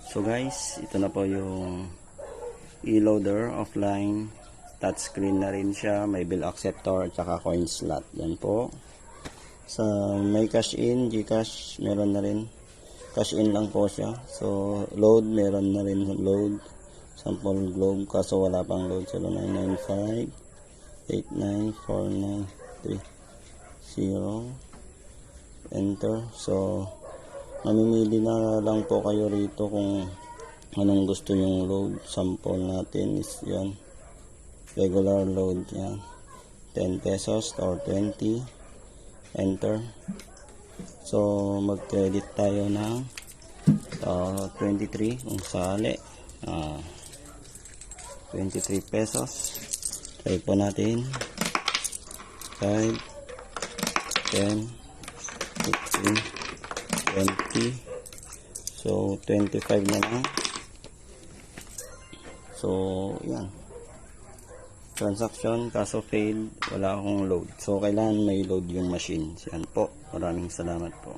So guys, ito na po yung e-loader offline. Touchscreen na rin siya. May bill acceptor at saka coin slot. Yan po. Sa may cash in, Gcash, meron na rin. Cash in lang po siya. So load, meron na rin load. Sample globe, kaso wala pang load. 0995 89493 enter. So mamimili na lang po kayo rito kung anong gusto yung load. Sample natin is yan, regular load yan, 10 pesos or 20, enter. So mag credit tayo ng 23 kung sali, 23 pesos. Try po natin 5, 10, 15, 20. So 25 na lang. So yan, transaction kaso failed, wala akong load. So kailangan may load yung machine. Yan po, maraming salamat po.